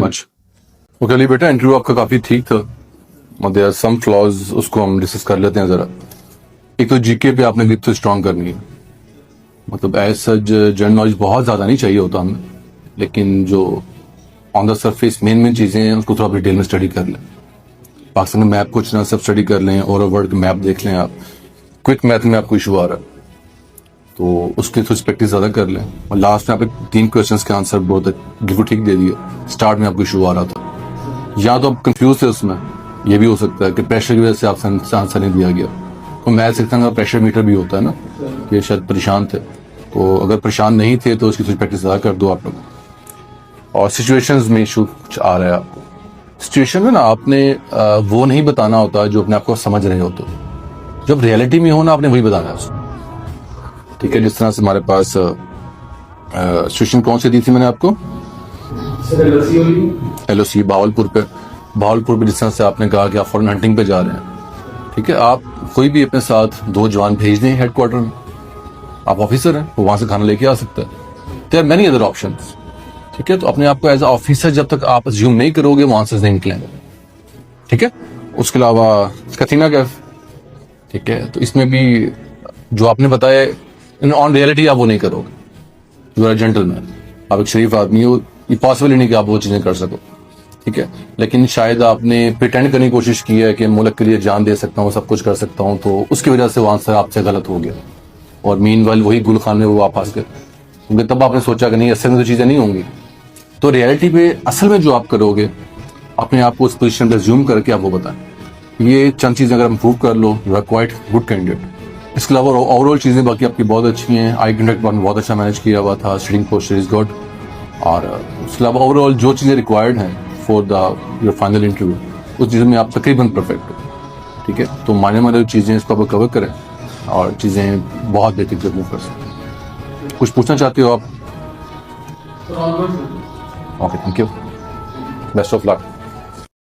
Much. Okay Ali बेटा, interview आपका काफी ठीक था और देयर आर सम फ्लॉज, उसको हम डिस्कस कर लेते हैं जरा। एक तो जीके पे आपने ग्रिप तो स्ट्रांग करनी है, मतलब एज सच जनरल नॉलेज बहुत ज्यादा नहीं चाहिए होता हमें, लेकिन जो ऑन द सरफेस मेन चीजें हैं उसको थोड़ा डिटेल में स्टडी कर लें। पाकिस्तान में मैप कुछ ना सब स्टडी कर लें, और वर्ल्ड के मैप देख लें आप। क्विक मैथ में आपको इशू आ रहा है तो उसके थोड़ी प्रैक्टिस ज्यादा कर लें, और लास्ट में आपने 3 क्वेश्चंस के आंसर बहुत गिव ठीक दे दिए। स्टार्ट में आपको इशू आ रहा था, या तो आप कंफ्यूज थे उसमें, ये भी हो सकता है कि प्रेशर की वजह से आपसे आंसर नहीं दिया गया। तो मैथ सीखने का प्रेशर मीटर भी होता है ना, कि शायद परेशान थे, तो अगर परेशान नहीं थे तो उसकी थोड़ी प्रैक्टिस ज़्यादा कर दो आप लोग। और सिचुएशंस में इशू कुछ आ रहा है आपको, सिचुएशन में ना आपने वो नहीं बताना होता जो अपने आप को समझ रहे होते, जब रियलिटी में हो ना आपने वही बताना है उसको। ठीक है, जिस तरह से हमारे पास सिचुएशन कौन सी दी थी मैंने आपको, LOC भावलपुर पे जिस तरह से आपने कहा कि आप फॉरेन हंटिंग पे जा रहे हैं। ठीक है, आप कोई भी अपने साथ 2 जवान भेज दें हेडक्वार्टर में, आप ऑफिसर हैं, वो वहां से खाना लेके आ सकता है। There are many other options. ठीक है, तो अपने आप को एज ऑफिसर जब तक आप अज्यूम नहीं करोगे वहां से नहीं निकलेंगे। ठीक है, उसके अलावा कथीना कैफ, ठीक है, तो इसमें भी जो आपने बताया ऑन रियलिटी आप वो नहीं करोगे। यू आर जेंटलमैन, आप एक शरीफ आदमी हो, ये पॉसिबल ही नहीं कि आप वो चीजें कर सको। ठीक है, लेकिन शायद आपने प्रिटेंड करने की कोशिश की है कि मुल्क के लिए जान दे सकता हूँ, सब कुछ कर सकता हूँ, तो उसकी वजह से वो आंसर आपसे गलत हो गया, और मीनवाइल वही गुलखान में वो आप फंस गए, क्योंकि तब आपने सोचा कि नहीं असल में तो चीजें नहीं होंगी। तो रियलिटी पे असल में जो आप करोगे, अपने आप को उस पोजिशन पर ज्यूम करके आप वो बताएं। ये चंद चीजें अगर इम्प्रूव कर लो, you are quite good candidate. इसके अलावा ओवरऑल चीजें बाकी आपकी बहुत अच्छी हैं। आई कंडक्ट आपने बहुत अच्छा मैनेज किया हुआ था, स्टडीइंग पोस्चर इज गुड, और उसके अलावा ओवरऑल जो चीजें रिक्वायर्ड हैं for the your final interview, उस चीज़ों में आप तकरीबन परफेक्ट हो। ठीक है, तो माने चीज़ें इसको आप कवर करें और चीज़ें बहुत बेहतरीन से मूव कर सकते हैं। कुछ पूछना चाहते हो आप? Okay, thank you, best of luck.